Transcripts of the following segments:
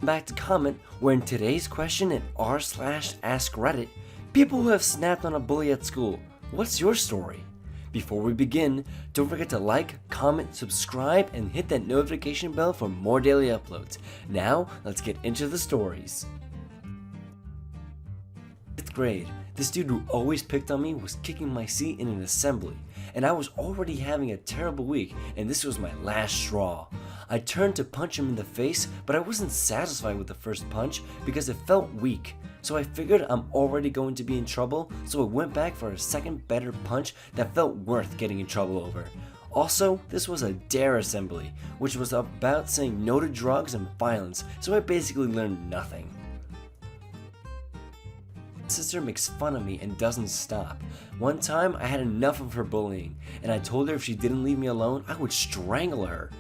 Back to comment, where in today's question in r/askreddit, people who have snapped on a bully at school. What's your story? Before we begin, don't forget to like, comment, subscribe, and hit that notification bell for more daily uploads. Now, let's get into the stories. 5th grade, this dude who always picked on me was kicking my seat in an assembly, and I was already having a terrible week, and this was my last straw. I turned to punch him in the face, but I wasn't satisfied with the first punch because it felt weak. So I figured I'm already going to be in trouble, so I went back for a second better punch that felt worth getting in trouble over. Also, this was a DARE assembly, which was about saying no to drugs and violence, so I basically learned nothing. My sister makes fun of me and doesn't stop. One time I had enough of her bullying, and I told her if she didn't leave me alone, I would strangle her.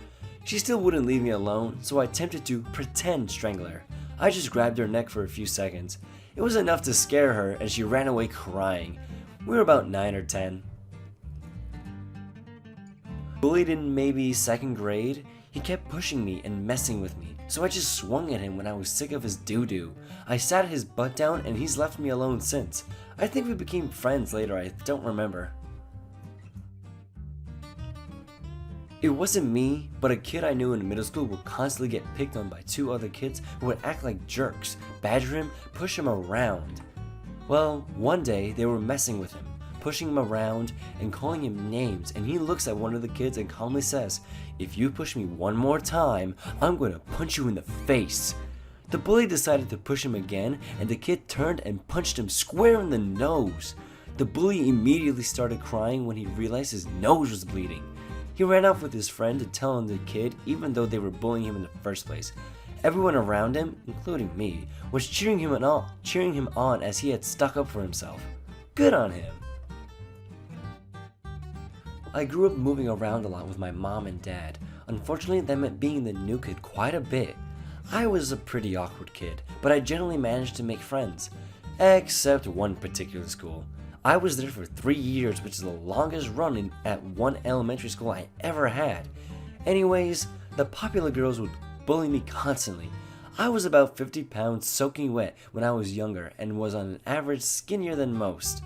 She still wouldn't leave me alone, so I attempted to pretend strangle her. I just grabbed her neck for a few seconds. It was enough to scare her, and she ran away crying. We were about 9 or 10. Bullied in maybe 2nd grade, he kept pushing me and messing with me, so I just swung at him when I was sick of his doo-doo. I sat his butt down and he's left me alone since. I think we became friends later, I don't remember. It wasn't me, but a kid I knew in middle school would constantly get picked on by 2 other kids who would act like jerks, badger him, push him around. Well, one day they were messing with him, pushing him around and calling him names, and he looks at one of the kids and calmly says, "If you push me one more time, I'm going to punch you in the face." The bully decided to push him again, and the kid turned and punched him square in the nose. The bully immediately started crying when he realized his nose was bleeding. He ran off with his friend to tell on the kid, even though they were bullying him in the first place. Everyone around him, including me, was cheering him on as he had stuck up for himself. Good on him! I grew up moving around a lot with my mom and dad. Unfortunately, that meant being the new kid quite a bit. I was a pretty awkward kid, but I generally managed to make friends. Except one particular school. I was there for 3 years, which is the longest run at one elementary school I ever had. Anyways, the popular girls would bully me constantly. I was about 50 pounds soaking wet when I was younger and was on an average skinnier than most.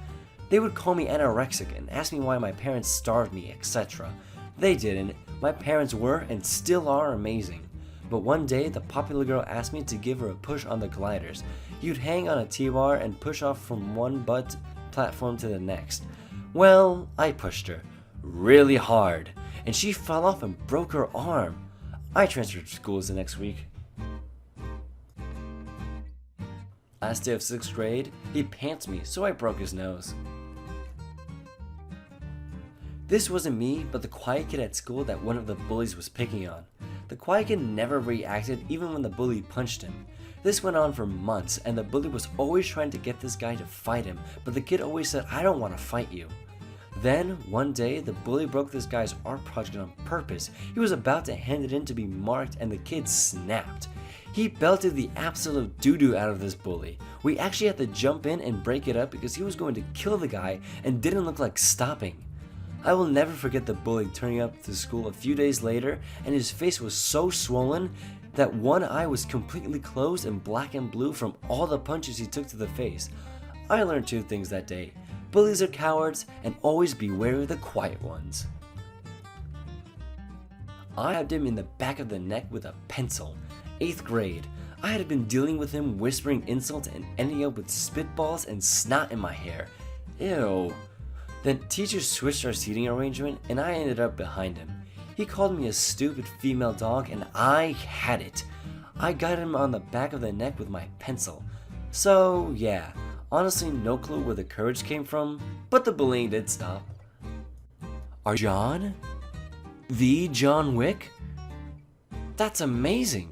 They would call me anorexic and ask me why my parents starved me, etc. They didn't. My parents were and still are amazing. But one day, the popular girl asked me to give her a push on the gliders. You'd hang on a T-bar and push off from one butt platform to the next. Well, I pushed her really hard, and she fell off and broke her arm. I transferred schools the next week. Last day of 6th grade, he pants me, so I broke his nose. This wasn't me, but the quiet kid at school that one of the bullies was picking on. The quiet kid never reacted even when the bully punched him. This went on for months, and the bully was always trying to get this guy to fight him, but the kid always said, "I don't want to fight you." Then, one day, the bully broke this guy's art project on purpose. He was about to hand it in to be marked, and the kid snapped. He belted the absolute doo-doo out of this bully. We actually had to jump in and break it up because he was going to kill the guy and didn't look like stopping. I will never forget the bully turning up to school a few days later, and his face was so swollen that one eye was completely closed and black and blue from all the punches he took to the face. I learned 2 things that day. Bullies are cowards, and always be wary of the quiet ones. I stabbed him in the back of the neck with a pencil. 8th grade. I had been dealing with him whispering insults and ending up with spitballs and snot in my hair. Ew. The teacher switched our seating arrangement, and I ended up behind him. He called me a stupid female dog, and I had it. I got him on the back of the neck with my pencil. So yeah, honestly no clue where the courage came from, but the bullying did stop. Are John? The John Wick? That's amazing!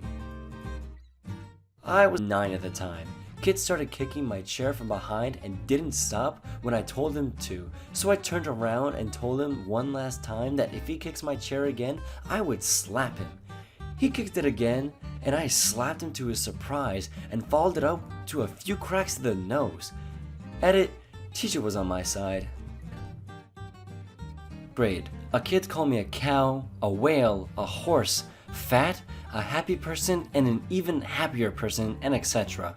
I was 9 at the time. Kids started kicking my chair from behind and didn't stop when I told them to, so I turned around and told him one last time that if he kicks my chair again, I would slap him. He kicked it again, and I slapped him to his surprise and followed it up to a few cracks to the nose. Edit, teacher was on my side. Grade. A kid called me a cow, a whale, a horse, fat. a happy person, and an even happier person, and etc.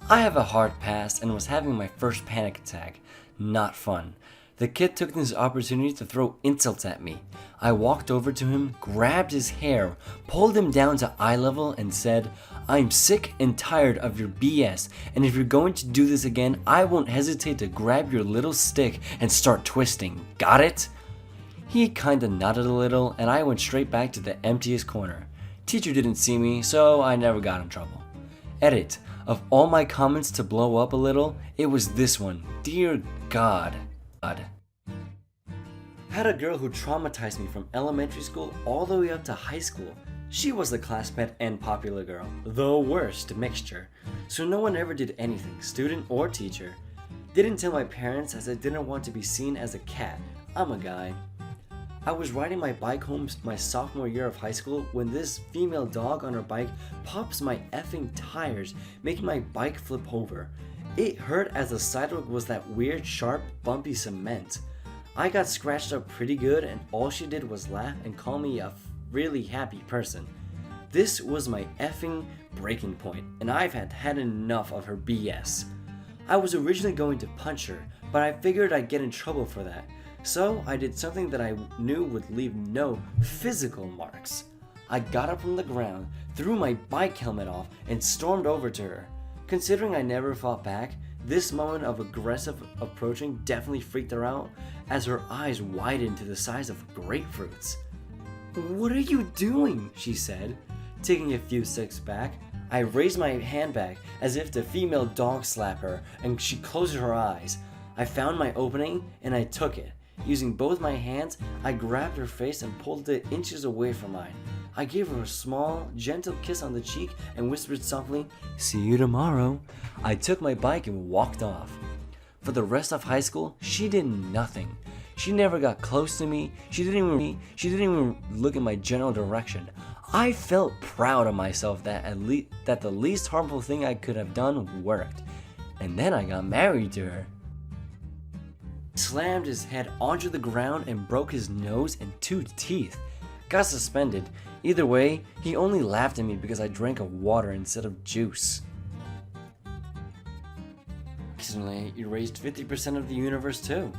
I have a hard past and was having my first panic attack. Not fun. The kid took this opportunity to throw insults at me. I walked over to him, grabbed his hair, pulled him down to eye level, and said, "I'm sick and tired of your BS, and if you're going to do this again, I won't hesitate to grab your little stick and start twisting. Got it?" He kinda nodded a little, and I went straight back to the emptiest corner. Teacher didn't see me, so I never got in trouble. Edit. Of all my comments to blow up a little, it was this one. Dear God. Had a girl who traumatized me from elementary school all the way up to high school. She was the class pet and popular girl, the worst mixture. So no one ever did anything, student or teacher. Didn't tell my parents as I didn't want to be seen as a cat. I'm a guy. I was riding my bike home my sophomore year of high school when this female dog on her bike pops my effing tires, making my bike flip over. It hurt as the sidewalk was that weird, sharp, bumpy cement. I got scratched up pretty good, and all she did was laugh and call me a really happy person. This was my effing breaking point, and I've had enough of her BS. I was originally going to punch her, but I figured I'd get in trouble for that. So I did something that I knew would leave no physical marks. I got up from the ground, threw my bike helmet off, and stormed over to her. Considering I never fought back, this moment of aggressive approaching definitely freaked her out as her eyes widened to the size of grapefruits. "What are you doing?" she said. Taking a few steps back, I raised my hand back as if to female dog slap her, and she closed her eyes. I found my opening and I took it. Using both my hands, I grabbed her face and pulled it inches away from mine. I gave her a small, gentle kiss on the cheek and whispered softly, "See you tomorrow." I took my bike and walked off. For the rest of high school, she did nothing. She never got close to me. She didn't even look in my general direction. I felt proud of myself that the least harmful thing I could have done worked. And then I got married to her. He slammed his head onto the ground and broke his nose and 2 teeth. Got suspended. Either way, he only laughed at me because I drank of water instead of juice. Accidentally erased 50% of the universe too.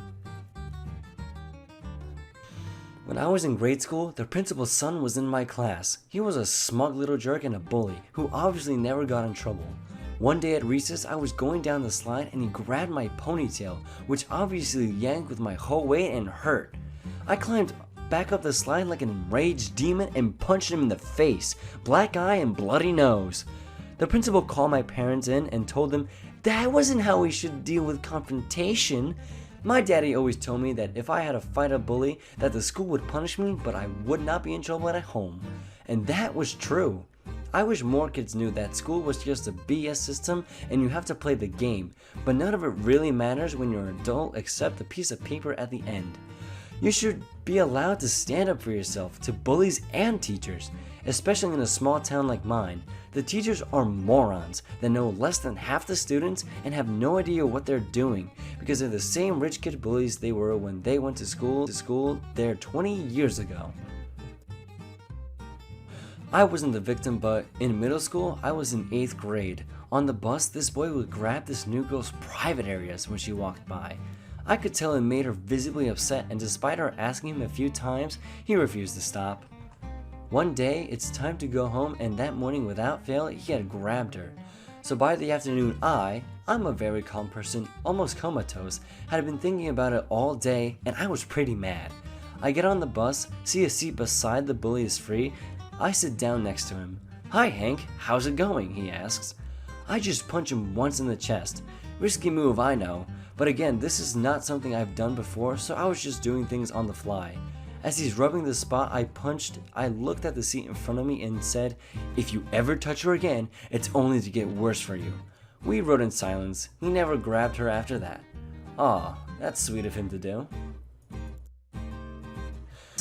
When I was in grade school, the principal's son was in my class. He was a smug little jerk and a bully, who obviously never got in trouble. One day at recess, I was going down the slide and he grabbed my ponytail, which obviously yanked with my whole weight and hurt. I climbed back up the slide like an enraged demon and punched him in the face, black eye and bloody nose. The principal called my parents in and told them that wasn't how we should deal with confrontation. My daddy always told me that if I had to fight a bully, that the school would punish me, but I would not be in trouble at home. And that was true. I wish more kids knew that school was just a BS system and you have to play the game, but none of it really matters when you're an adult except the piece of paper at the end. You should be allowed to stand up for yourself to bullies and teachers, especially in a small town like mine. The teachers are morons that know less than half the students and have no idea what they're doing because they're the same rich kid bullies they were when they went to school there 20 years ago. I wasn't the victim, but in middle school, I was in 8th grade. On the bus, this boy would grab this new girl's private areas when she walked by. I could tell it made her visibly upset, and despite her asking him a few times, he refused to stop. One day, it's time to go home, and that morning without fail, he had grabbed her. So by the afternoon, I'm a very calm person, almost comatose, had been thinking about it all day, and I was pretty mad. I get on the bus, see a seat beside the bully is free. I sit down next to him. "Hi Hank, how's it going?" he asks. I just punch him once in the chest. Risky move, I know, but again, this is not something I've done before, so I was just doing things on the fly. As he's rubbing the spot I punched, I looked at the seat in front of me and said, "If you ever touch her again, it's only to get worse for you." We rode in silence. He never grabbed her after that. Aw, that's sweet of him to do.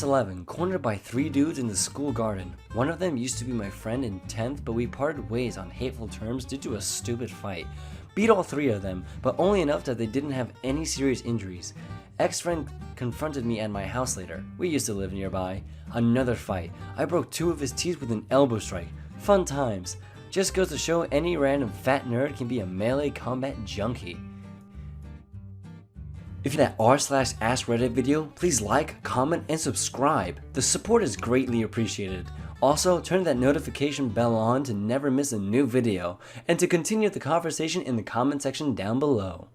11. Cornered by 3 dudes in the school garden. One of them used to be my friend in 10th, but we parted ways on hateful terms due to a stupid fight. Beat all 3 of them, but only enough that they didn't have any serious injuries. Ex-friend confronted me at my house later. We used to live nearby. Another fight. I broke 2 of his teeth with an elbow strike. Fun times. Just goes to show any random fat nerd can be a melee combat junkie. If you like that r/askreddit video, please like, comment, and subscribe. The support is greatly appreciated. Also, turn that notification bell on to never miss a new video, and to continue the conversation in the comment section down below.